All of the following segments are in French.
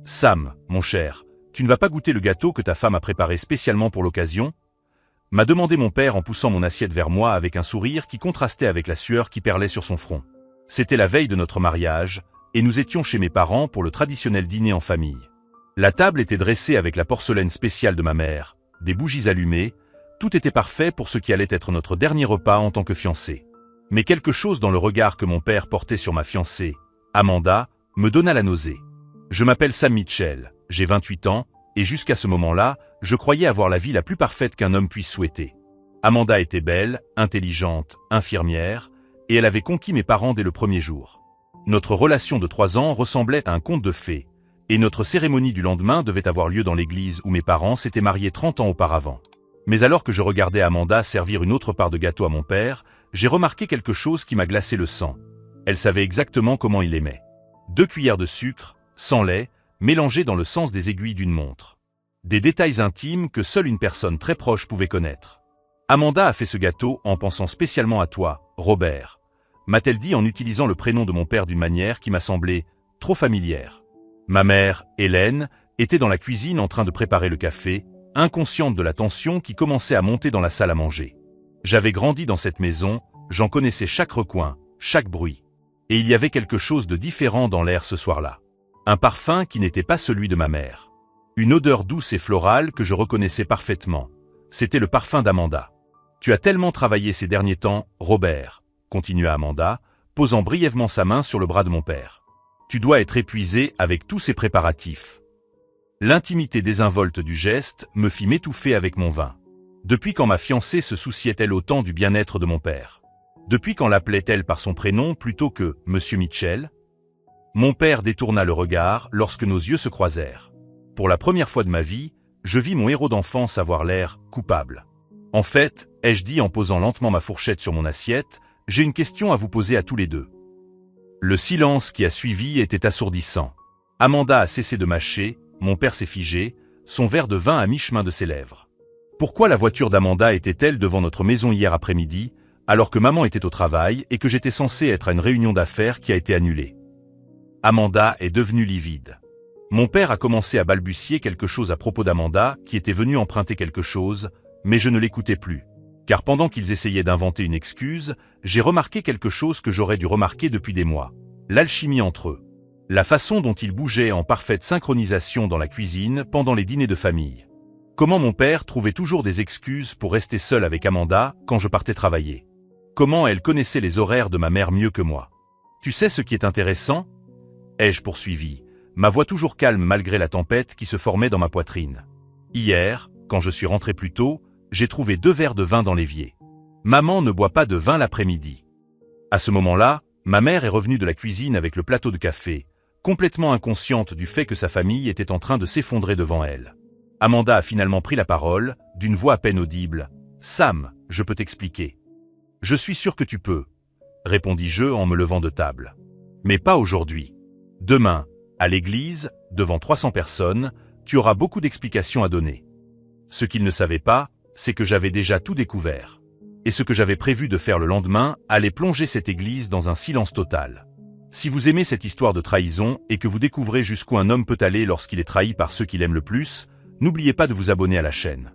Sam, mon cher, tu ne vas pas goûter le gâteau que ta femme a préparé spécialement pour l'occasion? M'a demandé mon père en poussant mon assiette vers moi avec un sourire qui contrastait avec la sueur qui perlait sur son front. C'était la veille de notre mariage, et nous étions chez mes parents pour le traditionnel dîner en famille. La table était dressée avec la porcelaine spéciale de ma mère, des bougies allumées, tout était parfait pour ce qui allait être notre dernier repas en tant que fiancés. Mais quelque chose dans le regard que mon père portait sur ma fiancée, Amanda, me donna la nausée. Je m'appelle Sam Mitchell, j'ai 28 ans, et jusqu'à ce moment-là, je croyais avoir la vie la plus parfaite qu'un homme puisse souhaiter. Amanda était belle, intelligente, infirmière, et elle avait conquis mes parents dès le premier jour. Notre relation de 3 ans ressemblait à un conte de fées, et notre cérémonie du lendemain devait avoir lieu dans l'église où mes parents s'étaient mariés 30 ans auparavant. Mais alors que je regardais Amanda servir une autre part de gâteau à mon père, j'ai remarqué quelque chose qui m'a glacé le sang. Elle savait exactement comment il aimait. 2 cuillères de sucre, sans lait, mélangées dans le sens des aiguilles d'une montre. Des détails intimes que seule une personne très proche pouvait connaître. Amanda a fait ce gâteau en pensant spécialement à toi, Robert, m'a-t-elle dit en utilisant le prénom de mon père d'une manière qui m'a semblé trop familière. Ma mère, Hélène, était dans la cuisine en train de préparer le café, inconsciente de la tension qui commençait à monter dans la salle à manger. J'avais grandi dans cette maison, j'en connaissais chaque recoin, chaque bruit. Et il y avait quelque chose de différent dans l'air ce soir-là. Un parfum qui n'était pas celui de ma mère. Une odeur douce et florale que je reconnaissais parfaitement. C'était le parfum d'Amanda. Tu as tellement travaillé ces derniers temps, Robert, continua Amanda, posant brièvement sa main sur le bras de mon père. Tu dois être épuisé avec tous ces préparatifs. L'intimité désinvolte du geste me fit m'étouffer avec mon vin. Depuis quand ma fiancée se souciait-elle autant du bien-être de mon père? Depuis quand l'appelait-elle par son prénom plutôt que « Monsieur Mitchell » Mon père détourna le regard lorsque nos yeux se croisèrent. Pour la première fois de ma vie, je vis mon héros d'enfance avoir l'air coupable. En fait, ai-je dit en posant lentement ma fourchette sur mon assiette, j'ai une question à vous poser à tous les deux. Le silence qui a suivi était assourdissant. Amanda a cessé de mâcher, mon père s'est figé, son verre de vin à mi-chemin de ses lèvres. Pourquoi la voiture d'Amanda était-elle devant notre maison hier après-midi, alors que maman était au travail et que j'étais censé être à une réunion d'affaires qui a été annulée? Amanda est devenue livide. Mon père a commencé à balbutier quelque chose à propos d'Amanda, qui était venue emprunter quelque chose, mais je ne l'écoutais plus. Car pendant qu'ils essayaient d'inventer une excuse, j'ai remarqué quelque chose que j'aurais dû remarquer depuis des mois. L'alchimie entre eux. La façon dont ils bougeaient en parfaite synchronisation dans la cuisine pendant les dîners de famille. Comment mon père trouvait toujours des excuses pour rester seul avec Amanda quand je partais travailler. Comment elle connaissait les horaires de ma mère mieux que moi. Tu sais ce qui est intéressant? Ai-je poursuivi, ma voix toujours calme malgré la tempête qui se formait dans ma poitrine. Hier, quand je suis rentré plus tôt, j'ai trouvé 2 verres de vin dans l'évier. Maman ne boit pas de vin l'après-midi. À ce moment-là, ma mère est revenue de la cuisine avec le plateau de café, complètement inconsciente du fait que sa famille était en train de s'effondrer devant elle. Amanda a finalement pris la parole, d'une voix à peine audible. « Sam, je peux t'expliquer. »« Je suis sûr que tu peux, » répondis-je en me levant de table. « Mais pas aujourd'hui. Demain, à l'église, devant 300 personnes, tu auras beaucoup d'explications à donner. » Ce qu'il ne savait pas, c'est que j'avais déjà tout découvert. Et ce que j'avais prévu de faire le lendemain allait plonger cette église dans un silence total. Si vous aimez cette histoire de trahison et que vous découvrez jusqu'où un homme peut aller lorsqu'il est trahi par ceux qu'il aime le plus, n'oubliez pas de vous abonner à la chaîne.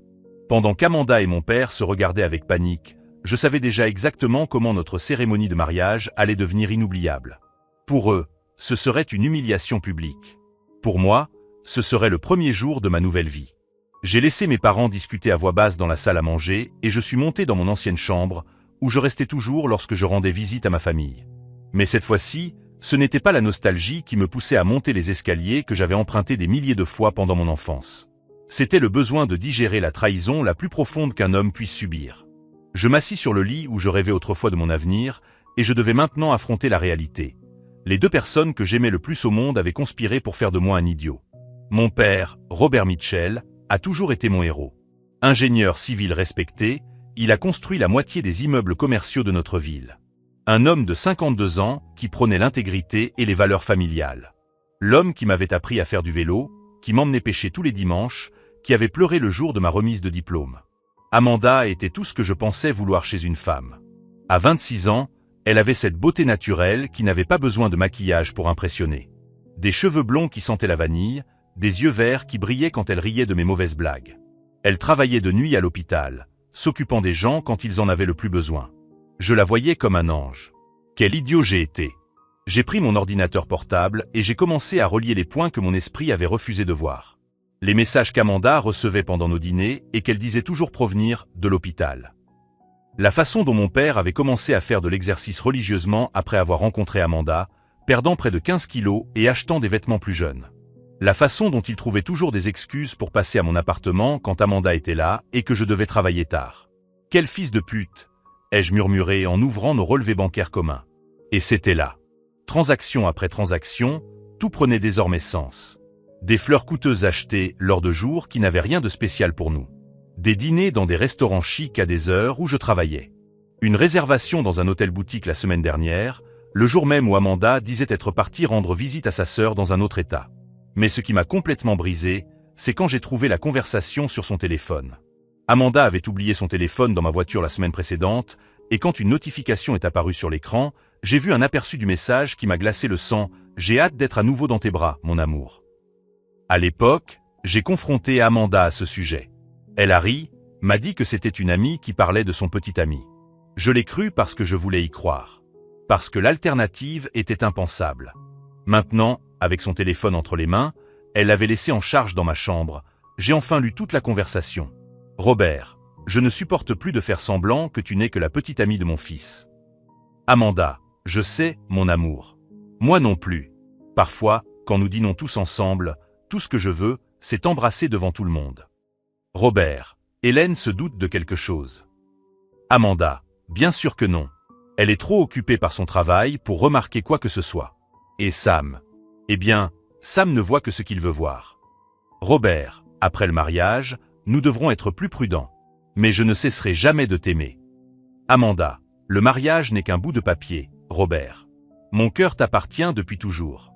Pendant qu'Amanda et mon père se regardaient avec panique, je savais déjà exactement comment notre cérémonie de mariage allait devenir inoubliable. Pour eux, ce serait une humiliation publique. Pour moi, ce serait le premier jour de ma nouvelle vie. J'ai laissé mes parents discuter à voix basse dans la salle à manger et je suis monté dans mon ancienne chambre, où je restais toujours lorsque je rendais visite à ma famille. Mais cette fois-ci, ce n'était pas la nostalgie qui me poussait à monter les escaliers que j'avais empruntés des milliers de fois pendant mon enfance. C'était le besoin de digérer la trahison la plus profonde qu'un homme puisse subir. Je m'assis sur le lit où je rêvais autrefois de mon avenir, et je devais maintenant affronter la réalité. Les 2 personnes que j'aimais le plus au monde avaient conspiré pour faire de moi un idiot. Mon père, Robert Mitchell, a toujours été mon héros. Ingénieur civil respecté, il a construit la moitié des immeubles commerciaux de notre ville. Un homme de 52 ans qui prônait l'intégrité et les valeurs familiales. L'homme qui m'avait appris à faire du vélo, qui m'emmenait pêcher tous les dimanches, qui avait pleuré le jour de ma remise de diplôme. Amanda était tout ce que je pensais vouloir chez une femme. À 26 ans, elle avait cette beauté naturelle qui n'avait pas besoin de maquillage pour impressionner. Des cheveux blonds qui sentaient la vanille, des yeux verts qui brillaient quand elle riait de mes mauvaises blagues. Elle travaillait de nuit à l'hôpital, s'occupant des gens quand ils en avaient le plus besoin. Je la voyais comme un ange. Quel idiot j'ai été! J'ai pris mon ordinateur portable et j'ai commencé à relier les points que mon esprit avait refusé de voir. Les messages qu'Amanda recevait pendant nos dîners et qu'elle disait toujours provenir de l'hôpital. La façon dont mon père avait commencé à faire de l'exercice religieusement après avoir rencontré Amanda, perdant près de 15 kilos et achetant des vêtements plus jeunes. La façon dont il trouvait toujours des excuses pour passer à mon appartement quand Amanda était là et que je devais travailler tard. Quel fils de pute! Ai-je murmuré en ouvrant nos relevés bancaires communs. Et c'était là. Transaction après transaction, tout prenait désormais sens. Des fleurs coûteuses achetées lors de jours qui n'avaient rien de spécial pour nous. Des dîners dans des restaurants chics à des heures où je travaillais. Une réservation dans un hôtel-boutique la semaine dernière, le jour même où Amanda disait être partie rendre visite à sa sœur dans un autre état. Mais ce qui m'a complètement brisé, c'est quand j'ai trouvé la conversation sur son téléphone. Amanda avait oublié son téléphone dans ma voiture la semaine précédente, et quand une notification est apparue sur l'écran, j'ai vu un aperçu du message qui m'a glacé le sang. J'ai hâte d'être à nouveau dans tes bras, mon amour. À l'époque, j'ai confronté Amanda à ce sujet. Elle a ri, m'a dit que c'était une amie qui parlait de son petit ami. Je l'ai cru parce que je voulais y croire. Parce que l'alternative était impensable. Maintenant, avec son téléphone entre les mains, elle l'avait laissé en charge dans ma chambre. J'ai enfin lu toute la conversation. Robert, je ne supporte plus de faire semblant que tu n'es que la petite amie de mon fils. Amanda, je sais, mon amour. Moi non plus. Parfois, quand nous dînons tous ensemble, tout ce que je veux, c'est t'embrasser devant tout le monde. Robert, Hélène se doute de quelque chose. Amanda, bien sûr que non. Elle est trop occupée par son travail pour remarquer quoi que ce soit. Et Sam? Eh bien, Sam ne voit que ce qu'il veut voir. Robert, après le mariage, nous devrons être plus prudents. Mais je ne cesserai jamais de t'aimer. Amanda, le mariage n'est qu'un bout de papier, Robert. Mon cœur t'appartient depuis toujours.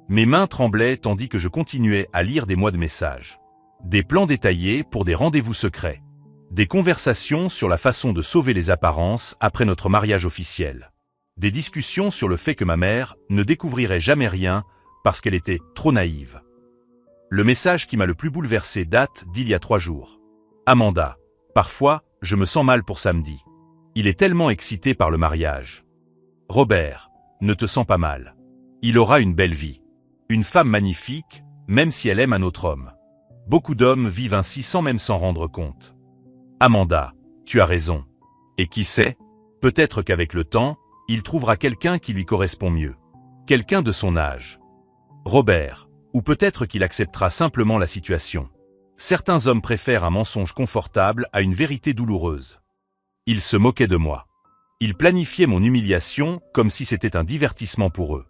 Mes mains tremblaient tandis que je continuais à lire des mois de messages. Des plans détaillés pour des rendez-vous secrets. Des conversations sur la façon de sauver les apparences après notre mariage officiel. Des discussions sur le fait que ma mère ne découvrirait jamais rien parce qu'elle était trop naïve. Le message qui m'a le plus bouleversé date d'il y a 3 jours. Amanda, parfois, je me sens mal pour samedi. Il est tellement excité par le mariage. Robert, ne te sens pas mal. Il aura une belle vie. Une femme magnifique, même si elle aime un autre homme. Beaucoup d'hommes vivent ainsi sans même s'en rendre compte. Amanda, tu as raison. Et qui sait, peut-être qu'avec le temps, il trouvera quelqu'un qui lui correspond mieux. Quelqu'un de son âge. Robert, ou peut-être qu'il acceptera simplement la situation. Certains hommes préfèrent un mensonge confortable à une vérité douloureuse. Ils se moquaient de moi. Ils planifiaient mon humiliation comme si c'était un divertissement pour eux.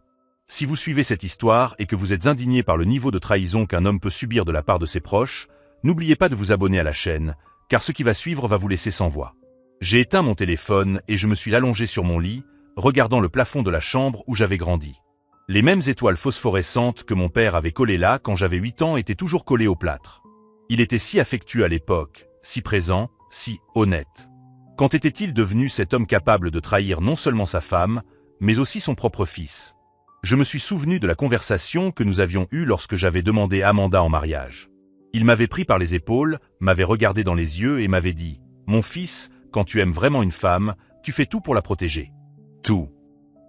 Si vous suivez cette histoire et que vous êtes indigné par le niveau de trahison qu'un homme peut subir de la part de ses proches, n'oubliez pas de vous abonner à la chaîne, car ce qui va suivre va vous laisser sans voix. J'ai éteint mon téléphone et je me suis allongé sur mon lit, regardant le plafond de la chambre où j'avais grandi. Les mêmes étoiles phosphorescentes que mon père avait collées là quand j'avais 8 ans étaient toujours collées au plâtre. Il était si affectueux à l'époque, si présent, si honnête. Quand était-il devenu cet homme capable de trahir non seulement sa femme, mais aussi son propre fils? Je me suis souvenu de la conversation que nous avions eue lorsque j'avais demandé Amanda en mariage. Il m'avait pris par les épaules, m'avait regardé dans les yeux et m'avait dit « Mon fils, quand tu aimes vraiment une femme, tu fais tout pour la protéger. » Tout.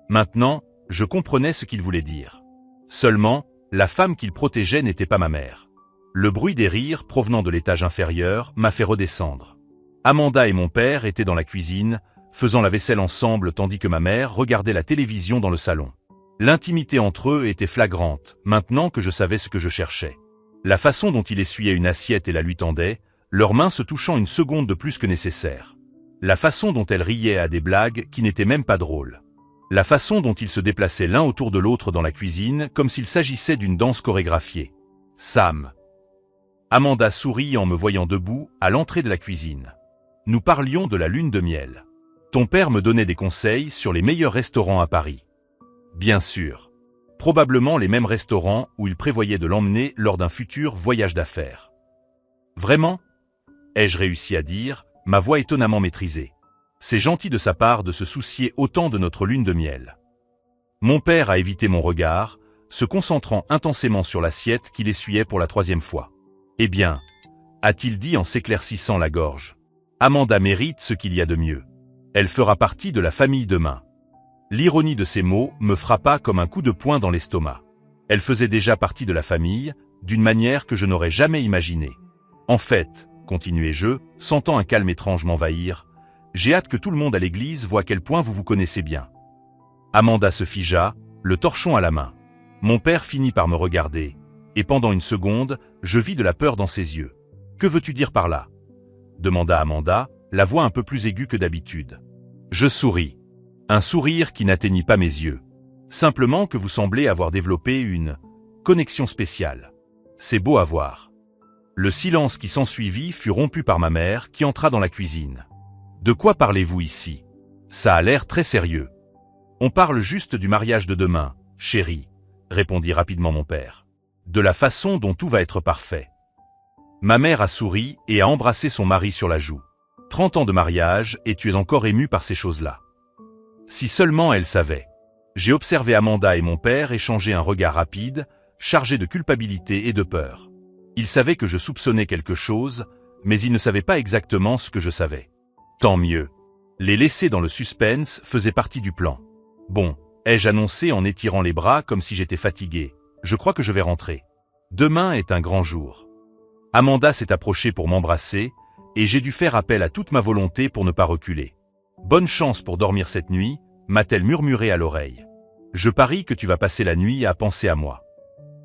Maintenant, je comprenais ce qu'il voulait dire. Seulement, la femme qu'il protégeait n'était pas ma mère. Le bruit des rires provenant de l'étage inférieur m'a fait redescendre. Amanda et mon père étaient dans la cuisine, faisant la vaisselle ensemble tandis que ma mère regardait la télévision dans le salon. L'intimité entre eux était flagrante, maintenant que je savais ce que je cherchais. La façon dont il essuyait une assiette et la lui tendait, leurs mains se touchant une seconde de plus que nécessaire. La façon dont elle riait à des blagues qui n'étaient même pas drôles. La façon dont ils se déplaçaient l'un autour de l'autre dans la cuisine comme s'il s'agissait d'une danse chorégraphiée. Sam. Amanda sourit en me voyant debout à l'entrée de la cuisine. Nous parlions de la lune de miel. Ton père me donnait des conseils sur les meilleurs restaurants à Paris. Bien sûr. Probablement les mêmes restaurants où il prévoyait de l'emmener lors d'un futur voyage d'affaires. Vraiment? Ai-je réussi à dire, ma voix étonnamment maîtrisée. C'est gentil de sa part de se soucier autant de notre lune de miel. Mon père a évité mon regard, se concentrant intensément sur l'assiette qu'il essuyait pour la 3e fois. « Eh bien » a-t-il dit en s'éclaircissant la gorge. « Amanda mérite ce qu'il y a de mieux. Elle fera partie de la famille demain. » L'ironie de ces mots me frappa comme un coup de poing dans l'estomac. Elle faisait déjà partie de la famille, d'une manière que je n'aurais jamais imaginée. « En fait, » continuai-je, sentant un calme étrange m'envahir, « j'ai hâte que tout le monde à l'église voie à quel point vous vous connaissez bien. » Amanda se figea, le torchon à la main. Mon père finit par me regarder, et pendant une seconde, je vis de la peur dans ses yeux. « Que veux-tu dire par là ?» demanda Amanda, la voix un peu plus aiguë que d'habitude. Je souris. Un sourire qui n'atteignit pas mes yeux. Simplement que vous semblez avoir développé une connexion spéciale. C'est beau à voir. Le silence qui s'ensuivit fut rompu par ma mère qui entra dans la cuisine. « De quoi parlez-vous ici ? Ça a l'air très sérieux. » « On parle juste du mariage de demain, chérie, » répondit rapidement mon père. « De la façon dont tout va être parfait. » Ma mère a souri et a embrassé son mari sur la joue. 30 ans de mariage et tu es encore ému par ces choses-là. Si seulement elle savait. J'ai observé Amanda et mon père échanger un regard rapide, chargé de culpabilité et de peur. Ils savaient que je soupçonnais quelque chose, mais ils ne savaient pas exactement ce que je savais. Tant mieux. Les laisser dans le suspense faisait partie du plan. Bon, ai-je annoncé en étirant les bras comme si j'étais fatigué. Je crois que je vais rentrer. Demain est un grand jour. Amanda s'est approchée pour m'embrasser, et j'ai dû faire appel à toute ma volonté pour ne pas reculer. Bonne chance pour dormir cette nuit, m'a-t-elle murmuré à l'oreille. Je parie que tu vas passer la nuit à penser à moi.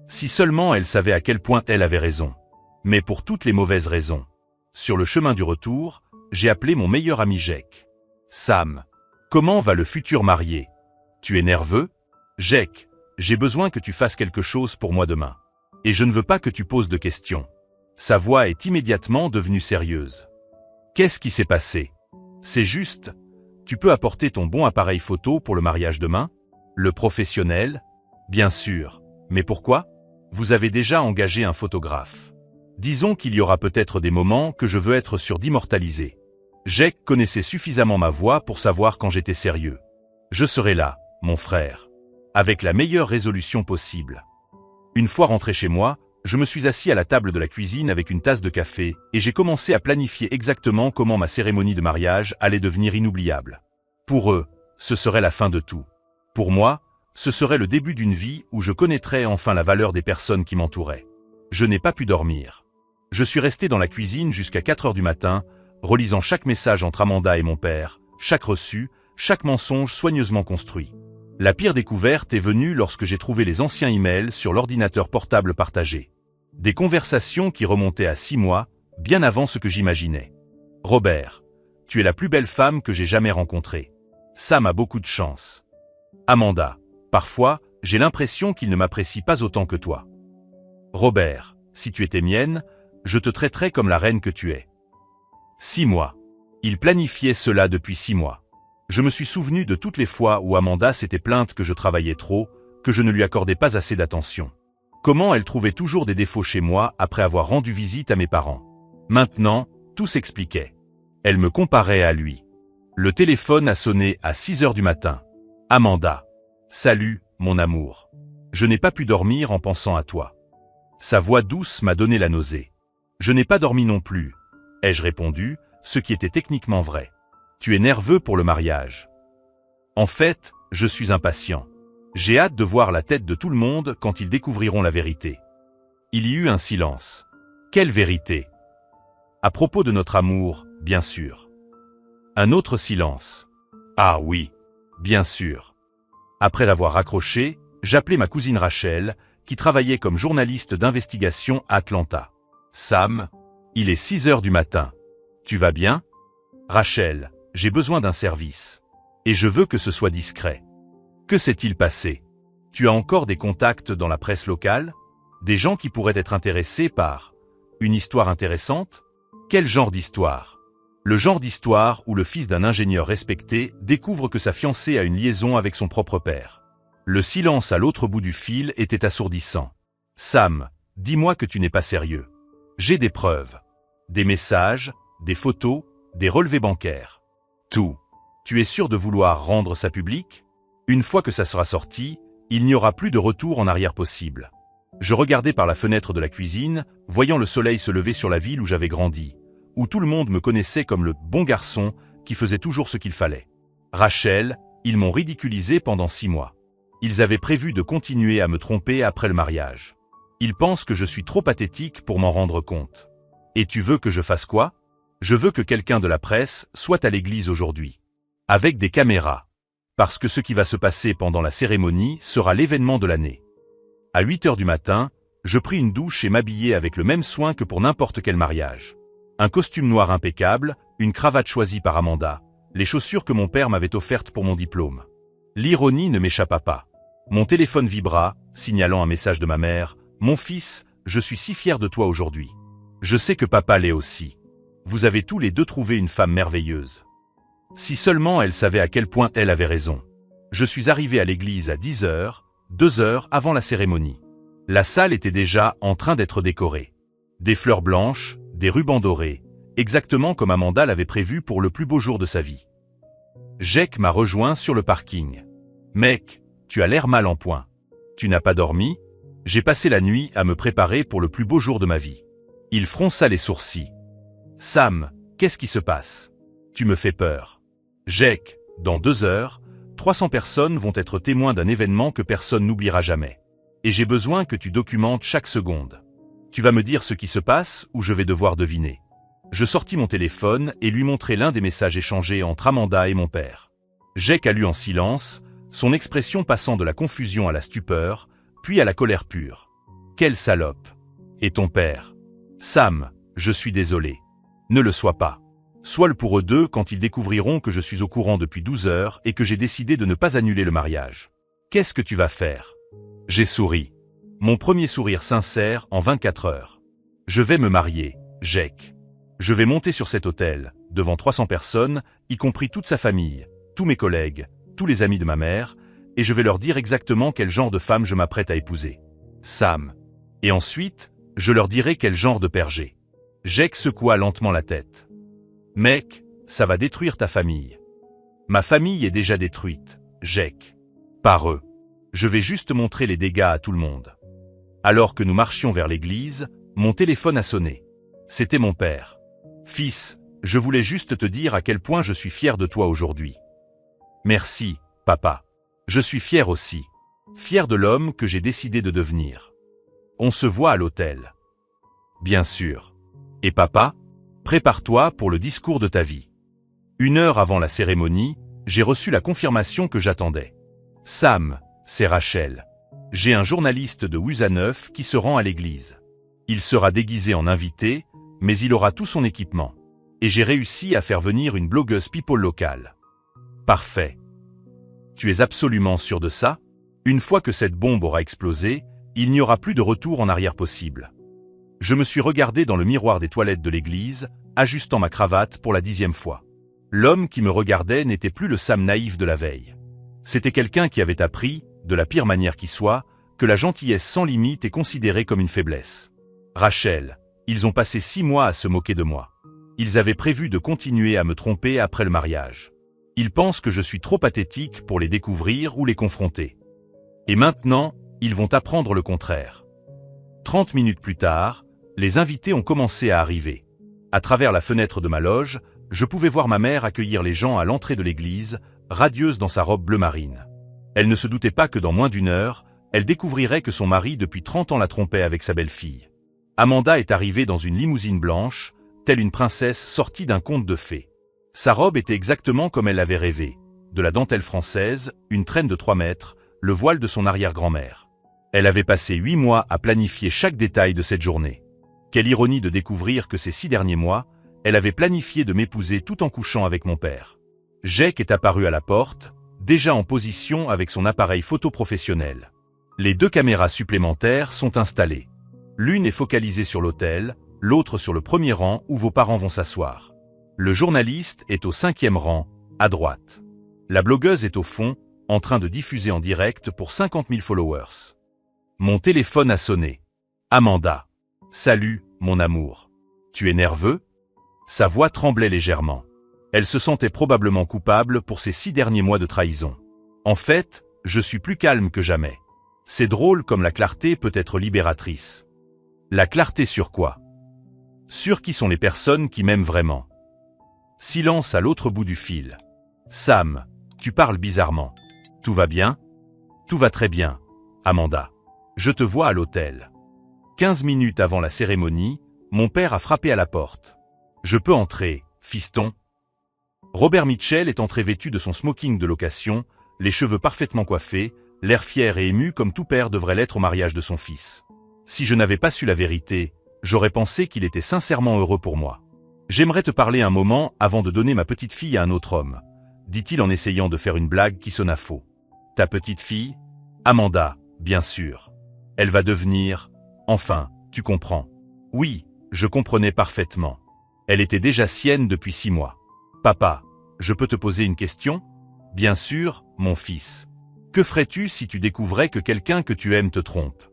Si seulement elle savait à quel point elle avait raison. Mais pour toutes les mauvaises raisons. Sur le chemin du retour, j'ai appelé mon meilleur ami Jake. Sam, comment va le futur marié? Tu es nerveux? Jake, j'ai besoin que tu fasses quelque chose pour moi demain. Et je ne veux pas que tu poses de questions. Sa voix est immédiatement devenue sérieuse. Qu'est-ce qui s'est passé? C'est juste, tu peux apporter ton bon appareil photo pour le mariage demain? Le professionnel? Bien sûr. Mais pourquoi? Vous avez déjà engagé un photographe. Disons qu'il y aura peut-être des moments que je veux être sûr d'immortaliser. Jake connaissait suffisamment ma voix pour savoir quand j'étais sérieux. Je serai là, mon frère. Avec la meilleure résolution possible. Une fois rentré chez moi, je me suis assis à la table de la cuisine avec une tasse de café et j'ai commencé à planifier exactement comment ma cérémonie de mariage allait devenir inoubliable. Pour eux, ce serait la fin de tout. Pour moi, ce serait le début d'une vie où je connaîtrais enfin la valeur des personnes qui m'entouraient. Je n'ai pas pu dormir. Je suis resté dans la cuisine jusqu'à 4 heures du matin, relisant chaque message entre Amanda et mon père, chaque reçu, chaque mensonge soigneusement construit. La pire découverte est venue lorsque j'ai trouvé les anciens emails sur l'ordinateur portable partagé. Des conversations qui remontaient à 6 mois, bien avant ce que j'imaginais. Robert, tu es la plus belle femme que j'ai jamais rencontrée. Sam a beaucoup de chance. Amanda, parfois, j'ai l'impression qu'il ne m'apprécie pas autant que toi. Robert, si tu étais mienne, je te traiterais comme la reine que tu es. 6 mois. Il planifiait cela depuis 6 mois. Je me suis souvenu de toutes les fois où Amanda s'était plainte que je travaillais trop, que je ne lui accordais pas assez d'attention. Comment elle trouvait toujours des défauts chez moi après avoir rendu visite à mes parents. Maintenant, tout s'expliquait. Elle me comparait à lui. Le téléphone a sonné à 6 heures du matin. Amanda. Salut, mon amour. Je n'ai pas pu dormir en pensant à toi. Sa voix douce m'a donné la nausée. Je n'ai pas dormi non plus, ai-je répondu, ce qui était techniquement vrai. Tu es nerveux pour le mariage. En fait, je suis impatient. J'ai hâte de voir la tête de tout le monde quand ils découvriront la vérité. Il y eut un silence. Quelle vérité? À propos de notre amour, bien sûr. Un autre silence. Ah oui, bien sûr. Après avoir raccroché, j'appelai ma cousine Rachel, qui travaillait comme journaliste d'investigation à Atlanta. Sam, il est 6 heures du matin. Tu vas bien? Rachel, j'ai besoin d'un service. Et je veux que ce soit discret. Que s'est-il passé? Tu as encore des contacts dans la presse locale? Des gens qui pourraient être intéressés par une histoire intéressante? Quel genre d'histoire? Le genre d'histoire où le fils d'un ingénieur respecté découvre que sa fiancée a une liaison avec son propre père. Le silence à l'autre bout du fil était assourdissant. Sam, dis-moi que tu n'es pas sérieux. J'ai des preuves. Des messages, des photos, des relevés bancaires. Tout. Tu es sûr de vouloir rendre ça public? Une fois que ça sera sorti, Il n'y aura plus de retour en arrière possible. Je regardais par la fenêtre de la cuisine, voyant le soleil se lever sur la ville où j'avais grandi, où tout le monde me connaissait comme le bon garçon qui faisait toujours ce qu'il fallait. Rachel, ils m'ont ridiculisé pendant 6 mois. Ils avaient prévu de continuer à me tromper après le mariage. Ils pensent que je suis trop pathétique pour m'en rendre compte. Et tu veux que je fasse quoi? Je veux que quelqu'un de la presse soit à l'église aujourd'hui. Avec des caméras. Parce que ce qui va se passer pendant la cérémonie sera l'événement de l'année. À 8 heures du matin, je pris une douche et m'habillai avec le même soin que pour n'importe quel mariage. Un costume noir impeccable, une cravate choisie par Amanda, les chaussures que mon père m'avait offertes pour mon diplôme. L'ironie ne m'échappa pas. Mon téléphone vibra, signalant un message de ma mère. « Mon fils, je suis si fier de toi aujourd'hui. Je sais que papa l'est aussi. Vous avez tous les deux trouvé une femme merveilleuse. » Si seulement elle savait à quel point elle avait raison. Je suis arrivé à l'église à 10 heures, 2 heures avant la cérémonie. La salle était déjà en train d'être décorée. Des fleurs blanches, des rubans dorés, exactement comme Amanda l'avait prévu pour le plus beau jour de sa vie. Jake m'a rejoint sur le parking. « Mec, tu as l'air mal en point. Tu n'as pas dormi? J'ai passé la nuit à me préparer pour le plus beau jour de ma vie. » Il fronça les sourcils. « Sam, qu'est-ce qui se passe? Tu me fais peur. » Jake, dans 2 heures, 300 personnes vont être témoins d'un événement que personne n'oubliera jamais. Et j'ai besoin que tu documentes chaque seconde. Tu vas me dire ce qui se passe ou je vais devoir deviner. Je sortis mon téléphone et lui montrai l'un des messages échangés entre Amanda et mon père. Jake a lu en silence, son expression passant de la confusion à la stupeur, puis à la colère pure. « Quelle salope! Et ton père? »« Sam, je suis désolé. Ne le sois pas. Sois-le pour eux deux quand ils découvriront que je suis au courant depuis 12 heures et que j'ai décidé de ne pas annuler le mariage. Qu'est-ce que tu vas faire? » J'ai souri. Mon premier sourire sincère en 24 heures. Je vais me marier, Jake. Je vais monter sur cet autel, devant 300 personnes, y compris toute sa famille, tous mes collègues, tous les amis de ma mère, et je vais leur dire exactement quel genre de femme je m'apprête à épouser. Sam. Et ensuite, je leur dirai quel genre de père j'ai. Jake secoua lentement la tête. Mec, ça va détruire ta famille. Ma famille est déjà détruite, Jake. Par eux. Je vais juste montrer les dégâts à tout le monde. Alors que nous marchions vers l'église, mon téléphone a sonné. C'était mon père. Fils, je voulais juste te dire à quel point je suis fier de toi aujourd'hui. Merci, papa. Je suis fier aussi. Fier de l'homme que j'ai décidé de devenir. On se voit à l'hôtel. Bien sûr. Et papa, prépare-toi pour le discours de ta vie. 1 heure avant la cérémonie, j'ai reçu la confirmation que j'attendais. Sam, c'est Rachel. J'ai un journaliste de WUSA9 qui se rend à l'église. Il sera déguisé en invité, mais il aura tout son équipement. Et j'ai réussi à faire venir une blogueuse people locale. Parfait. Tu es absolument sûr de ça? Une fois que cette bombe aura explosé, il n'y aura plus de retour en arrière possible. Je me suis regardé dans le miroir des toilettes de l'église, ajustant ma cravate pour la 10e fois. L'homme qui me regardait n'était plus le Sam naïf de la veille. C'était quelqu'un qui avait appris, de la pire manière qui soit, que la gentillesse sans limite est considérée comme une faiblesse. Rachel, ils ont passé 6 mois à se moquer de moi. Ils avaient prévu de continuer à me tromper après le mariage. Ils pensent que je suis trop pathétique pour les découvrir ou les confronter. Et maintenant, ils vont apprendre le contraire. 30 minutes plus tard, les invités ont commencé à arriver. À travers la fenêtre de ma loge, je pouvais voir ma mère accueillir les gens à l'entrée de l'église, radieuse dans sa robe bleu marine. Elle ne se doutait pas que dans moins d'1 heure, elle découvrirait que son mari depuis 30 ans la trompait avec sa belle-fille. Amanda est arrivée dans une limousine blanche, telle une princesse sortie d'un conte de fées. Sa robe était exactement comme elle l'avait rêvé. De la dentelle française, une traîne de 3 mètres, le voile de son arrière-grand-mère. Elle avait passé 8 mois à planifier chaque détail de cette journée. Quelle ironie de découvrir que ces 6 derniers mois, elle avait planifié de m'épouser tout en couchant avec mon père. Jake est apparu à la porte, déjà en position avec son appareil photo professionnel. Les 2 caméras supplémentaires sont installées. L'une est focalisée sur l'autel, l'autre sur le premier rang où vos parents vont s'asseoir. Le journaliste est au 5e rang, à droite. La blogueuse est au fond, en train de diffuser en direct pour 50 000 followers. Mon téléphone a sonné. Amanda. Salut, mon amour. Tu es nerveux? Sa voix tremblait légèrement. Elle se sentait probablement coupable pour ces 6 derniers mois de trahison. En fait, Je suis plus calme que jamais. C'est drôle comme la clarté peut être libératrice. La clarté sur quoi? Sur qui sont les personnes qui m'aiment vraiment. Silence à l'autre bout du fil. Sam, tu parles bizarrement. Tout va bien? Tout va très bien, Amanda. Je te vois à l'hôtel. 15 minutes avant la cérémonie, mon père a frappé à la porte. Je peux entrer, fiston? Robert Mitchell est entré vêtu de son smoking de location, les cheveux parfaitement coiffés, l'air fier et ému comme tout père devrait l'être au mariage de son fils. Si je n'avais pas su la vérité, j'aurais pensé qu'il était sincèrement heureux pour moi. J'aimerais te parler un moment avant de donner ma petite fille à un autre homme, dit-il en essayant de faire une blague qui sonna faux. Ta petite fille? Amanda, bien sûr. Elle va devenir... Enfin, tu comprends. Oui, je comprenais parfaitement. Elle était déjà sienne depuis 6 mois. Papa, je peux te poser une question? Bien sûr, mon fils. Que ferais-tu si tu découvrais que quelqu'un que tu aimes te trompe?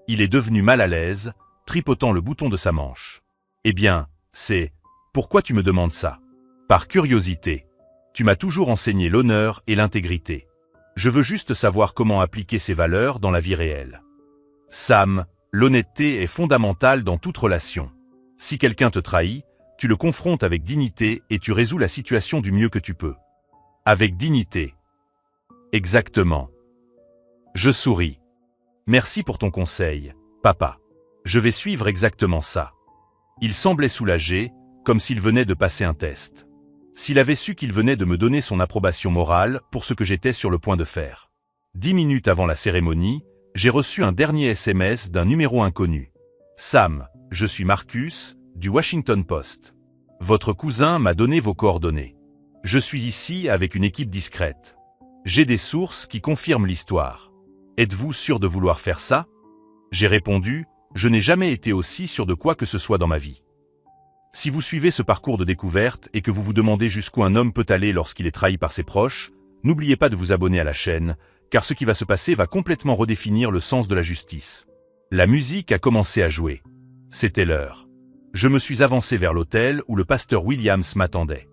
Il est devenu mal à l'aise, tripotant le bouton de sa manche. Eh bien, c'est... Pourquoi tu me demandes ça? Par curiosité. Tu m'as toujours enseigné l'honneur et l'intégrité. Je veux juste savoir comment appliquer ces valeurs dans la vie réelle. Sam, l'honnêteté est fondamentale dans toute relation. Si quelqu'un te trahit, tu le confrontes avec dignité et tu résous la situation du mieux que tu peux. Avec dignité. Exactement. Je souris. Merci pour ton conseil, papa. Je vais suivre exactement ça. Il semblait soulagé, comme s'il venait de passer un test. S'il avait su qu'il venait de me donner son approbation morale pour ce que j'étais sur le point de faire. 10 minutes avant la cérémonie, j'ai reçu un dernier SMS d'un numéro inconnu. Sam, je suis Marcus, du Washington Post. Votre cousin m'a donné vos coordonnées. Je suis ici avec une équipe discrète. J'ai des sources qui confirment l'histoire. Êtes-vous sûr de vouloir faire ça? J'ai répondu, je n'ai jamais été aussi sûr de quoi que ce soit dans ma vie. Si vous suivez ce parcours de découverte et que vous vous demandez jusqu'où un homme peut aller lorsqu'il est trahi par ses proches, n'oubliez pas de vous abonner à la chaîne, car ce qui va se passer va complètement redéfinir le sens de la justice. La musique a commencé à jouer. C'était l'heure. Je me suis avancé vers l'hôtel où le pasteur Williams m'attendait.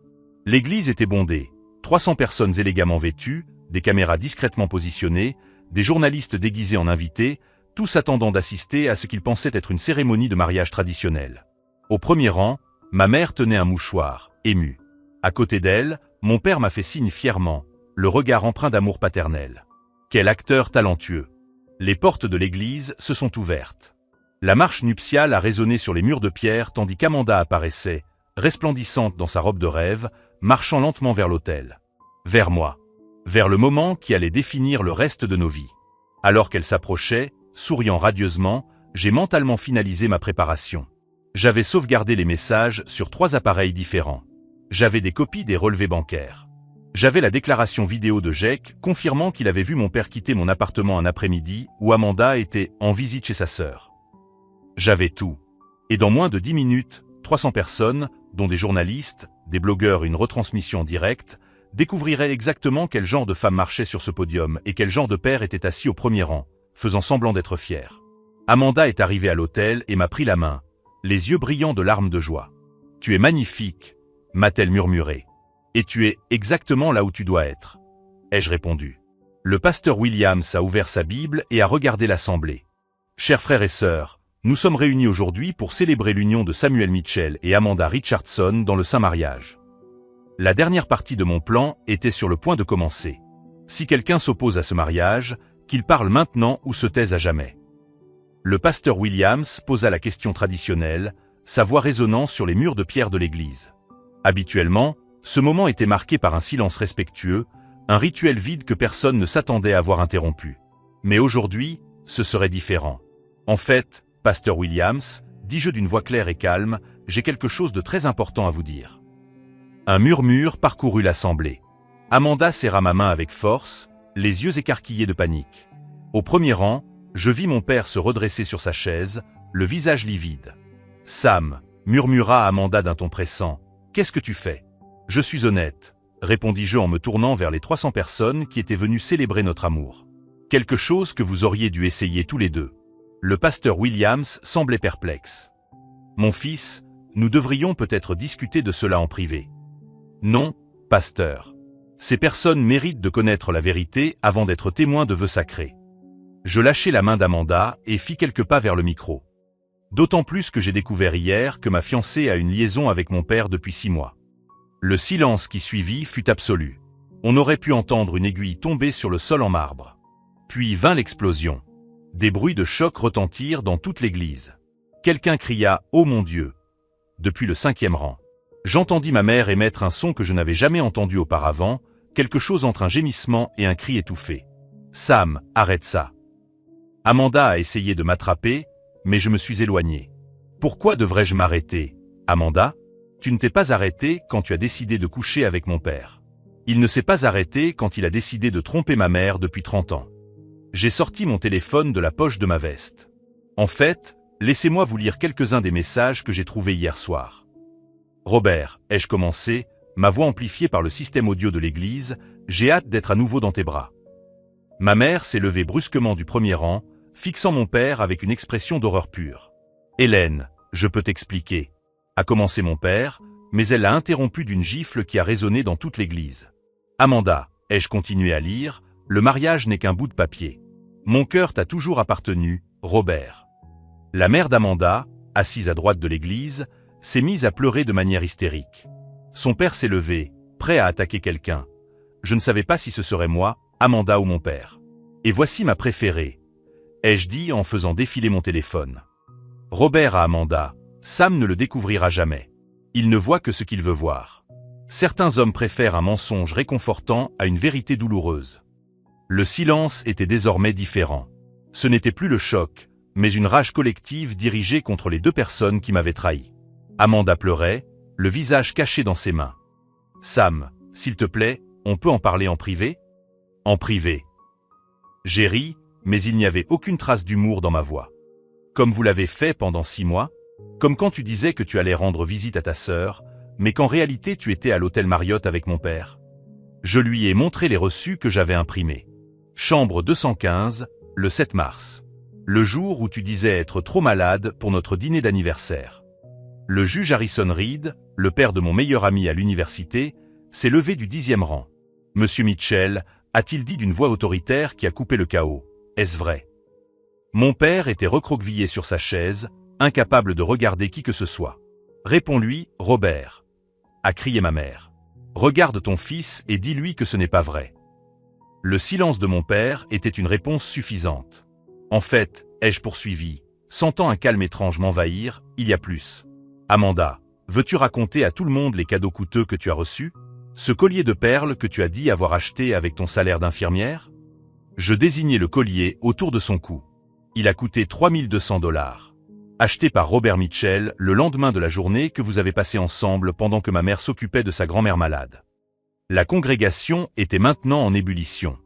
L'église était bondée, 300 personnes élégamment vêtues, des caméras discrètement positionnées, des journalistes déguisés en invités, tous attendant d'assister à ce qu'ils pensaient être une cérémonie de mariage traditionnelle. Au premier rang, ma mère tenait un mouchoir, émue. À côté d'elle, mon père m'a fait signe fièrement, le regard empreint d'amour paternel. Quel acteur talentueux! Les portes de l'église se sont ouvertes. La marche nuptiale a résonné sur les murs de pierre tandis qu'Amanda apparaissait, resplendissante dans sa robe de rêve, marchant lentement vers l'autel. Vers moi. Vers le moment qui allait définir le reste de nos vies. Alors qu'elle s'approchait, souriant radieusement, j'ai mentalement finalisé ma préparation. J'avais sauvegardé les messages sur 3 appareils différents. J'avais des copies des relevés bancaires. J'avais la déclaration vidéo de Jake confirmant qu'il avait vu mon père quitter mon appartement un après-midi où Amanda était en visite chez sa sœur. J'avais tout. Et dans moins de 10 minutes, 300 personnes, dont des journalistes, des blogueurs et une retransmission en direct, découvriraient exactement quel genre de femme marchait sur ce podium et quel genre de père était assis au premier rang, faisant semblant d'être fier. Amanda est arrivée à l'hôtel et m'a pris la main, les yeux brillants de larmes de joie. « Tu es magnifique », m'a-t-elle murmuré. « Et tu es exactement là où tu dois être », ai-je répondu. Le pasteur Williams a ouvert sa Bible et a regardé l'assemblée. « Chers frères et sœurs, nous sommes réunis aujourd'hui pour célébrer l'union de Samuel Mitchell et Amanda Richardson dans le saint mariage. La dernière partie de mon plan était sur le point de commencer. Si quelqu'un s'oppose à ce mariage, qu'il parle maintenant ou se taise à jamais. » Le pasteur Williams posa la question traditionnelle, sa voix résonnant sur les murs de pierre de l'église. Habituellement, ce moment était marqué par un silence respectueux, un rituel vide que personne ne s'attendait à voir interrompu. Mais aujourd'hui, ce serait différent. En fait, pasteur Williams, dis-je d'une voix claire et calme, j'ai quelque chose de très important à vous dire. Un murmure parcourut l'assemblée. Amanda serra ma main avec force, les yeux écarquillés de panique. Au premier rang, je vis mon père se redresser sur sa chaise, le visage livide. « Sam, » murmura Amanda d'un ton pressant, « qu'est-ce que tu fais ?»« Je suis honnête, » répondis-je en me tournant vers les 300 personnes qui étaient venues célébrer notre amour. « Quelque chose que vous auriez dû essayer tous les deux. » Le pasteur Williams semblait perplexe. « Mon fils, nous devrions peut-être discuter de cela en privé. »« Non, pasteur. Ces personnes méritent de connaître la vérité avant d'être témoins de vœux sacrés. Je lâchai la main d'Amanda et fis quelques pas vers le micro. D'autant plus que j'ai découvert hier que ma fiancée a une liaison avec mon père depuis 6 mois. Le silence qui suivit fut absolu. On aurait pu entendre une aiguille tomber sur le sol en marbre. Puis vint l'explosion. Des bruits de choc retentirent dans toute l'église. Quelqu'un cria « Oh mon Dieu !» depuis le 5e rang. J'entendis ma mère émettre un son que je n'avais jamais entendu auparavant, quelque chose entre un gémissement et un cri étouffé. « Sam, arrête ça !» Amanda a essayé de m'attraper, mais je me suis éloigné. « Pourquoi devrais-je m'arrêter, Amanda ? Tu ne t'es pas arrêté quand tu as décidé de coucher avec mon père. Il ne s'est pas arrêté quand il a décidé de tromper ma mère depuis 30 ans. » J'ai sorti mon téléphone de la poche de ma veste. En fait, laissez-moi vous lire quelques-uns des messages que j'ai trouvés hier soir. Robert, ai-je commencé, ma voix amplifiée par le système audio de l'église, j'ai hâte d'être à nouveau dans tes bras. Ma mère s'est levée brusquement du premier rang, fixant mon père avec une expression d'horreur pure. Hélène, je peux t'expliquer. A commencé mon père, mais elle l'a interrompu d'une gifle qui a résonné dans toute l'église. Amanda, ai-je continué à lire, le mariage n'est qu'un bout de papier. Mon cœur t'a toujours appartenu, Robert. La mère d'Amanda, assise à droite de l'église, s'est mise à pleurer de manière hystérique. Son père s'est levé, prêt à attaquer quelqu'un. Je ne savais pas si ce serait moi, Amanda ou mon père. Et voici ma préférée, ai-je dit en faisant défiler mon téléphone. Robert à Amanda, Sam ne le découvrira jamais. Il ne voit que ce qu'il veut voir. Certains hommes préfèrent un mensonge réconfortant à une vérité douloureuse. Le silence était désormais différent. Ce n'était plus le choc, mais une rage collective dirigée contre les 2 personnes qui m'avaient trahi. Amanda pleurait, le visage caché dans ses mains. « Sam, s'il te plaît, on peut en parler en privé ?» « En privé. » J'ai ri, mais il n'y avait aucune trace d'humour dans ma voix. « Comme vous l'avez fait pendant 6 mois ? Comme quand tu disais que tu allais rendre visite à ta sœur, mais qu'en réalité tu étais à l'hôtel Marriott avec mon père ? Je lui ai montré les reçus que j'avais imprimés. Chambre 215, le 7 mars. Le jour où tu disais être trop malade pour notre dîner d'anniversaire. Le juge Harrison Reed, le père de mon meilleur ami à l'université, s'est levé du 10e rang. Monsieur Mitchell, a-t-il dit d'une voix autoritaire qui a coupé le chaos. Est-ce vrai? Mon père était recroquevillé sur sa chaise, incapable de regarder qui que ce soit. Réponds-lui, Robert, a crié ma mère. Regarde ton fils et dis-lui que ce n'est pas vrai. Le silence de mon père était une réponse suffisante. En fait, ai-je poursuivi, sentant un calme étrange m'envahir, il y a plus. Amanda, veux-tu raconter à tout le monde les cadeaux coûteux que tu as reçus? Ce collier de perles que tu as dit avoir acheté avec ton salaire d'infirmière? Je désignai le collier autour de son cou. Il a coûté 3200 $. Acheté par Robert Mitchell le lendemain de la journée que vous avez passée ensemble pendant que ma mère s'occupait de sa grand-mère malade. La congrégation était maintenant en ébullition.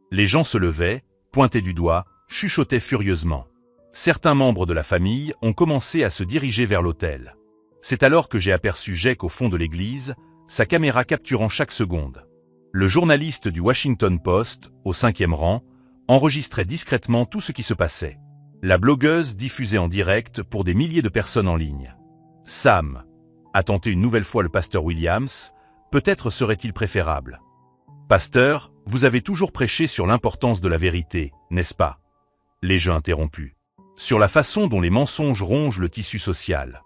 Les gens se levaient, pointaient du doigt, chuchotaient furieusement. Certains membres de la famille ont commencé à se diriger vers l'autel. C'est alors que j'ai aperçu Jake au fond de l'église, sa caméra capturant chaque seconde. Le journaliste du Washington Post, au 5e rang, enregistrait discrètement tout ce qui se passait. La blogueuse diffusait en direct pour des milliers de personnes en ligne. Sam, a tenté une nouvelle fois le pasteur Williams, peut-être serait-il préférable. Pasteur, vous avez toujours prêché sur l'importance de la vérité, n'est-ce pas? L'ai-je interrompu. Sur la façon dont les mensonges rongent le tissu social.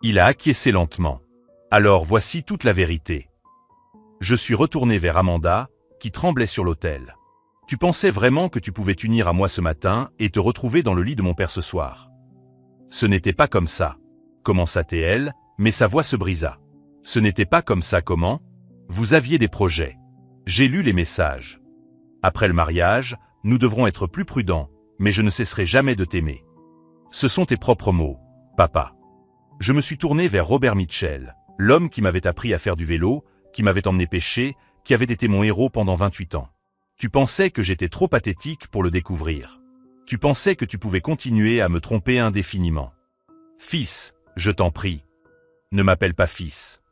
Il a acquiescé lentement. Alors voici toute la vérité. Je suis retourné vers Amanda, qui tremblait sur l'autel. Tu pensais vraiment que tu pouvais t'unir à moi ce matin et te retrouver dans le lit de mon père ce soir. Ce n'était pas comme ça, commença-t-elle, mais sa voix se brisa. Ce n'était pas comme ça comment? Vous aviez des projets. J'ai lu les messages. Après le mariage, nous devrons être plus prudents, mais je ne cesserai jamais de t'aimer. Ce sont tes propres mots, papa. Je me suis tourné vers Robert Mitchell, l'homme qui m'avait appris à faire du vélo, qui m'avait emmené pêcher, qui avait été mon héros pendant 28 ans. Tu pensais que j'étais trop pathétique pour le découvrir. Tu pensais que tu pouvais continuer à me tromper indéfiniment. Fils, je t'en prie. Ne m'appelle pas fils.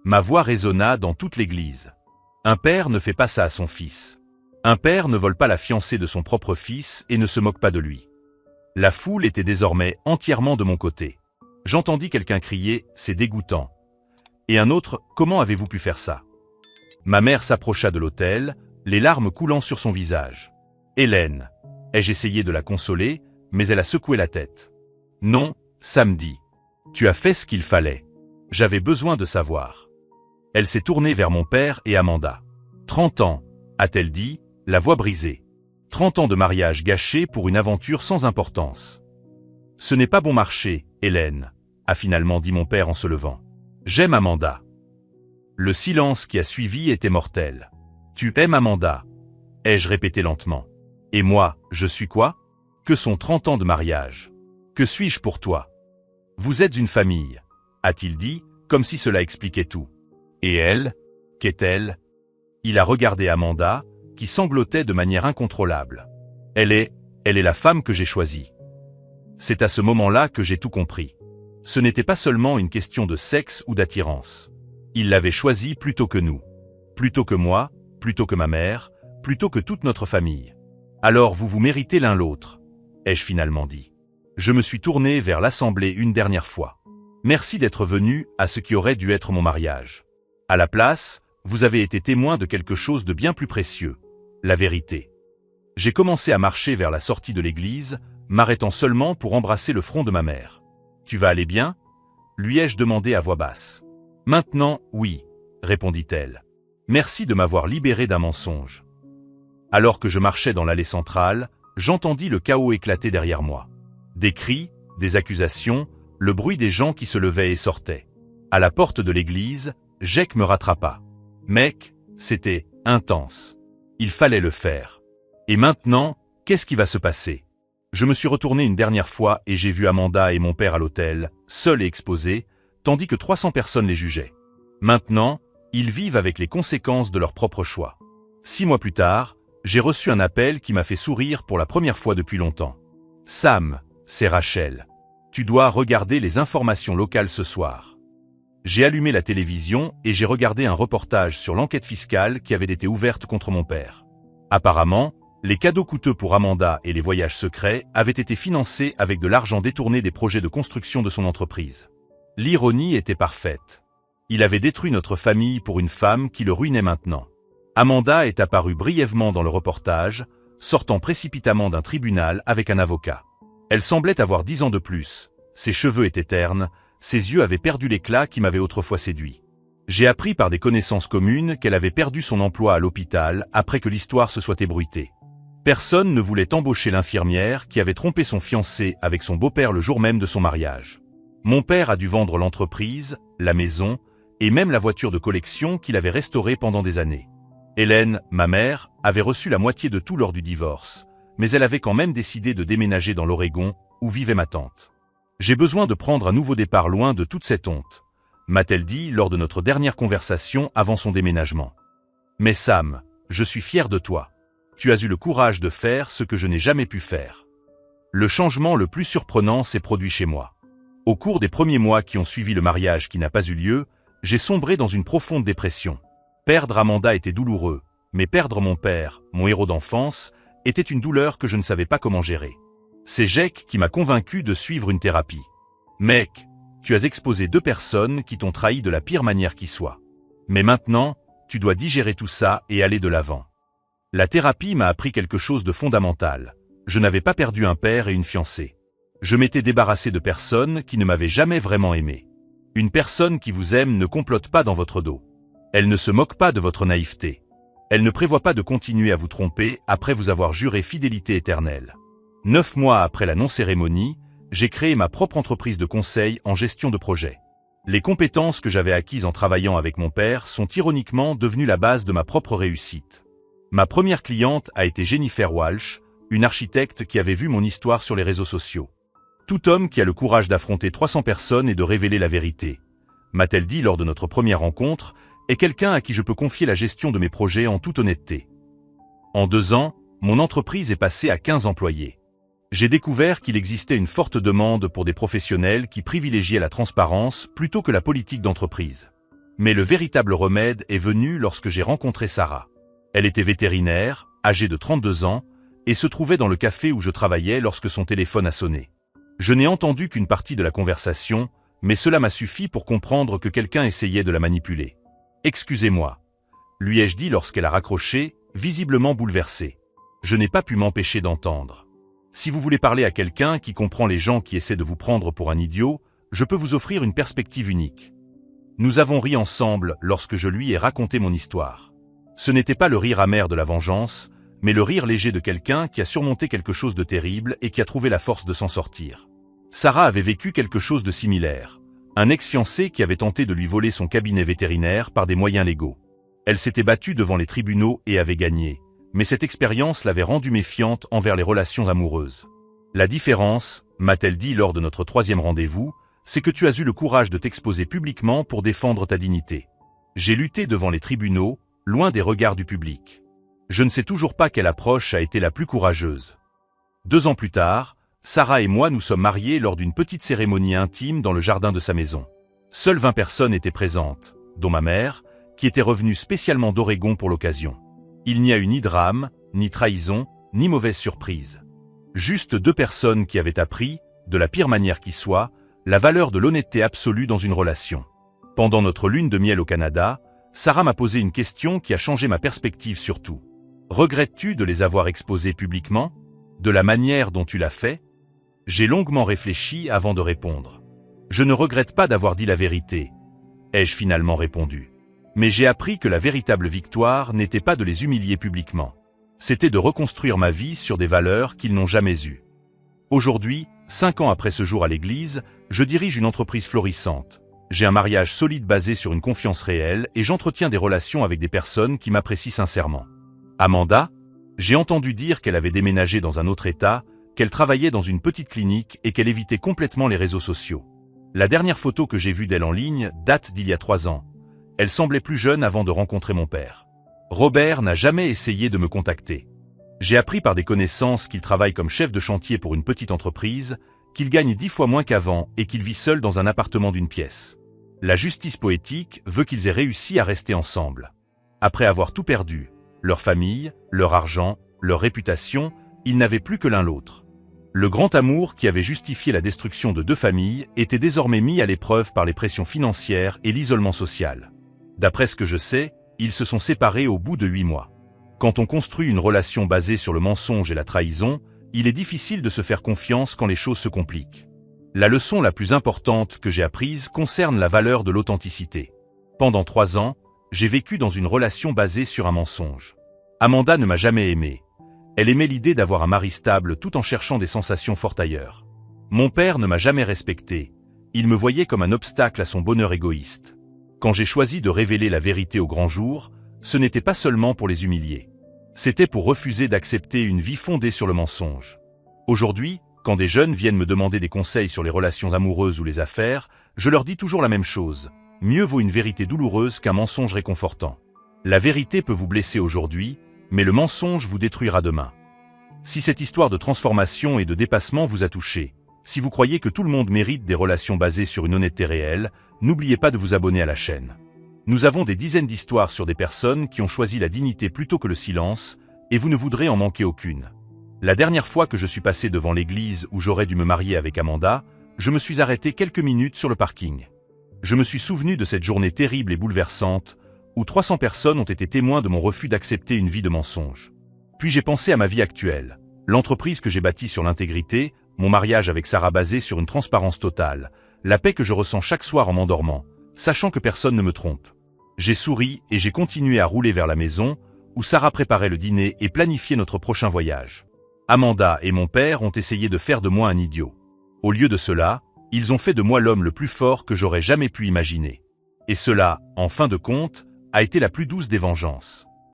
Ma voix résonna dans toute l'église. Un père ne fait pas ça à son fils. Un père ne vole pas la fiancée de son propre fils et ne se moque pas de lui. La foule était désormais entièrement de mon côté. J'entendis quelqu'un crier « C'est dégoûtant ». Et un autre « Comment avez-vous pu faire ça ?» Ma mère s'approcha de l'autel, les larmes coulant sur son visage. « Hélène !» ai-je essayé de la consoler, mais elle a secoué la tête. « Non, samedi. Tu as fait ce qu'il fallait. J'avais besoin de savoir. » Elle s'est tournée vers mon père et Amanda. « 30 ans, a-t-elle dit, la voix brisée. 30 ans de mariage gâchés pour une aventure sans importance. Ce n'est pas bon marché, Hélène, a finalement dit mon père en se levant. J'aime Amanda. Le silence qui a suivi était mortel. Tu aimes Amanda, ai-je répété lentement. Et moi, je suis quoi? Que sont 30 ans de mariage? Que suis-je pour toi? Vous êtes une famille, a-t-il dit, comme si cela expliquait tout. Et elle, qu'est-elle? Il a regardé Amanda, qui sanglotait de manière incontrôlable. Elle est la femme que j'ai choisie. C'est à ce moment-là que j'ai tout compris. Ce n'était pas seulement une question de sexe ou d'attirance. Il l'avait choisie plutôt que nous. Plutôt que moi, plutôt que ma mère, plutôt que toute notre famille. Alors vous vous méritez l'un l'autre, ai-je finalement dit. Je me suis tourné vers l'assemblée une dernière fois. Merci d'être venu à ce qui aurait dû être mon mariage. À la place, vous avez été témoin de quelque chose de bien plus précieux, la vérité. J'ai commencé à marcher vers la sortie de l'église, m'arrêtant seulement pour embrasser le front de ma mère. « Tu vas aller bien » lui ai-je demandé à voix basse. « Maintenant, oui » répondit-elle. « Merci de m'avoir libéré d'un mensonge. » Alors que je marchais dans l'allée centrale, j'entendis le chaos éclater derrière moi. Des cris, des accusations, le bruit des gens qui se levaient et sortaient. À la porte de l'église, Jake me rattrapa. « Mec, c'était intense. Il fallait le faire. Et maintenant, qu'est-ce qui va se passer ?» Je me suis retourné une dernière fois et j'ai vu Amanda et mon père à l'hôtel, seuls et exposés, tandis que 300 personnes les jugeaient. Maintenant, ils vivent avec les conséquences de leur propre choix. 6 mois plus tard, j'ai reçu un appel qui m'a fait sourire pour la première fois depuis longtemps. « Sam, c'est Rachel. Tu dois regarder les informations locales ce soir. » J'ai allumé la télévision et j'ai regardé un reportage sur l'enquête fiscale qui avait été ouverte contre mon père. Apparemment, les cadeaux coûteux pour Amanda et les voyages secrets avaient été financés avec de l'argent détourné des projets de construction de son entreprise. L'ironie était parfaite. Il avait détruit notre famille pour une femme qui le ruinait maintenant. Amanda est apparue brièvement dans le reportage, sortant précipitamment d'un tribunal avec un avocat. Elle semblait avoir 10 ans de plus, ses cheveux étaient ternes, ses yeux avaient perdu l'éclat qui m'avait autrefois séduit. J'ai appris par des connaissances communes qu'elle avait perdu son emploi à l'hôpital après que l'histoire se soit ébruitée. Personne ne voulait embaucher l'infirmière qui avait trompé son fiancé avec son beau-père le jour même de son mariage. Mon père a dû vendre l'entreprise, la maison et même la voiture de collection qu'il avait restaurée pendant des années. Hélène, ma mère, avait reçu la moitié de tout lors du divorce, mais elle avait quand même décidé de déménager dans l'Oregon, où vivait ma tante. « J'ai besoin de prendre un nouveau départ loin de toute cette honte », m'a-t-elle dit lors de notre dernière conversation avant son déménagement. « Mais Sam, je suis fier de toi. Tu as eu le courage de faire ce que je n'ai jamais pu faire. » Le changement le plus surprenant s'est produit chez moi. Au cours des premiers mois qui ont suivi le mariage qui n'a pas eu lieu, j'ai sombré dans une profonde dépression. Perdre Amanda était douloureux, mais perdre mon père, mon héros d'enfance, était une douleur que je ne savais pas comment gérer. C'est Jake qui m'a convaincu de suivre une thérapie. « Mec, tu as exposé 2 personnes qui t'ont trahi de la pire manière qui soit. Mais maintenant, tu dois digérer tout ça et aller de l'avant. » La thérapie m'a appris quelque chose de fondamental. Je n'avais pas perdu un père et une fiancée. Je m'étais débarrassé de personnes qui ne m'avaient jamais vraiment aimé. Une personne qui vous aime ne complote pas dans votre dos. Elle ne se moque pas de votre naïveté. Elle ne prévoit pas de continuer à vous tromper après vous avoir juré fidélité éternelle. 9 mois après la non-cérémonie, j'ai créé ma propre entreprise de conseil en gestion de projet. Les compétences que j'avais acquises en travaillant avec mon père sont ironiquement devenues la base de ma propre réussite. Ma première cliente a été Jennifer Walsh, une architecte qui avait vu mon histoire sur les réseaux sociaux. Tout homme qui a le courage d'affronter 300 personnes et de révéler la vérité, m'a-t-elle dit lors de notre première rencontre, est quelqu'un à qui je peux confier la gestion de mes projets en toute honnêteté. En 2 ans, mon entreprise est passée à 15 employés. J'ai découvert qu'il existait une forte demande pour des professionnels qui privilégiaient la transparence plutôt que la politique d'entreprise. Mais le véritable remède est venu lorsque j'ai rencontré Sarah. Elle était vétérinaire, âgée de 32 ans, et se trouvait dans le café où je travaillais lorsque son téléphone a sonné. Je n'ai entendu qu'une partie de la conversation, mais cela m'a suffi pour comprendre que quelqu'un essayait de la manipuler. « Excusez-moi, lui ai-je dit lorsqu'elle a raccroché, visiblement bouleversée. Je n'ai pas pu m'empêcher d'entendre. Si vous voulez parler à quelqu'un qui comprend les gens qui essaient de vous prendre pour un idiot, je peux vous offrir une perspective unique. Nous avons ri ensemble lorsque je lui ai raconté mon histoire. Ce n'était pas le rire amer de la vengeance, mais le rire léger de quelqu'un qui a surmonté quelque chose de terrible et qui a trouvé la force de s'en sortir. Sarah avait vécu quelque chose de similaire. Un ex-fiancé qui avait tenté de lui voler son cabinet vétérinaire par des moyens légaux. Elle s'était battue devant les tribunaux et avait gagné, mais cette expérience l'avait rendue méfiante envers les relations amoureuses. La différence, m'a-t-elle dit lors de notre 3e rendez-vous, c'est que tu as eu le courage de t'exposer publiquement pour défendre ta dignité. J'ai lutté devant les tribunaux, loin des regards du public. Je ne sais toujours pas quelle approche a été la plus courageuse. 2 ans plus tard, Sarah et moi nous sommes mariés lors d'une petite cérémonie intime dans le jardin de sa maison. Seules 20 personnes étaient présentes, dont ma mère, qui était revenue spécialement d'Oregon pour l'occasion. Il n'y a eu ni drame, ni trahison, ni mauvaise surprise. Juste 2 personnes qui avaient appris, de la pire manière qui soit, la valeur de l'honnêteté absolue dans une relation. Pendant notre lune de miel au Canada, Sarah m'a posé une question qui a changé ma perspective sur tout. Regrettes-tu de les avoir exposés publiquement? De la manière dont tu l'as fait? J'ai longuement réfléchi avant de répondre. Je ne regrette pas d'avoir dit la vérité, ai-je finalement répondu. Mais j'ai appris que la véritable victoire n'était pas de les humilier publiquement. C'était de reconstruire ma vie sur des valeurs qu'ils n'ont jamais eues. Aujourd'hui, 5 ans après ce jour à l'église, je dirige une entreprise florissante. J'ai un mariage solide basé sur une confiance réelle et j'entretiens des relations avec des personnes qui m'apprécient sincèrement. Amanda, j'ai entendu dire qu'elle avait déménagé dans un autre état, qu'elle travaillait dans une petite clinique et qu'elle évitait complètement les réseaux sociaux. La dernière photo que j'ai vue d'elle en ligne date d'il y a 3 ans. Elle semblait plus jeune avant de rencontrer mon père. Robert n'a jamais essayé de me contacter. J'ai appris par des connaissances qu'il travaille comme chef de chantier pour une petite entreprise, qu'il gagne 10 fois moins qu'avant et qu'il vit seul dans un appartement d'1 pièce. La justice poétique veut qu'ils aient réussi à rester ensemble. Après avoir tout perdu, leur famille, leur argent, leur réputation, ils n'avaient plus que l'un l'autre. Le grand amour qui avait justifié la destruction de 2 familles était désormais mis à l'épreuve par les pressions financières et l'isolement social. D'après ce que je sais, ils se sont séparés au bout de 8 mois. Quand on construit une relation basée sur le mensonge et la trahison, il est difficile de se faire confiance quand les choses se compliquent. La leçon la plus importante que j'ai apprise concerne la valeur de l'authenticité. Pendant 3 ans, j'ai vécu dans une relation basée sur un mensonge. Amanda ne m'a jamais aimé. Elle aimait l'idée d'avoir un mari stable tout en cherchant des sensations fortes ailleurs. Mon père ne m'a jamais respecté. Il me voyait comme un obstacle à son bonheur égoïste. Quand j'ai choisi de révéler la vérité au grand jour, ce n'était pas seulement pour les humilier. C'était pour refuser d'accepter une vie fondée sur le mensonge. Aujourd'hui, quand des jeunes viennent me demander des conseils sur les relations amoureuses ou les affaires, je leur dis toujours la même chose. Mieux vaut une vérité douloureuse qu'un mensonge réconfortant. La vérité peut vous blesser aujourd'hui, mais le mensonge vous détruira demain. Si cette histoire de transformation et de dépassement vous a touché, si vous croyez que tout le monde mérite des relations basées sur une honnêteté réelle, n'oubliez pas de vous abonner à la chaîne. Nous avons des dizaines d'histoires sur des personnes qui ont choisi la dignité plutôt que le silence, et vous ne voudrez en manquer aucune. La dernière fois que je suis passé devant l'église où j'aurais dû me marier avec Amanda, je me suis arrêté quelques minutes sur le parking. Je me suis souvenu de cette journée terrible et bouleversante, où 300 personnes ont été témoins de mon refus d'accepter une vie de mensonge. Puis j'ai pensé à ma vie actuelle, l'entreprise que j'ai bâtie sur l'intégrité, mon mariage avec Sarah basé sur une transparence totale, la paix que je ressens chaque soir en m'endormant, sachant que personne ne me trompe. J'ai souri et j'ai continué à rouler vers la maison, où Sarah préparait le dîner et planifiait notre prochain voyage. Amanda et mon père ont essayé de faire de moi un idiot. Au lieu de cela, ils ont fait de moi l'homme le plus fort que j'aurais jamais pu imaginer. Et cela, en fin de compte, a été la plus douce des vengeances.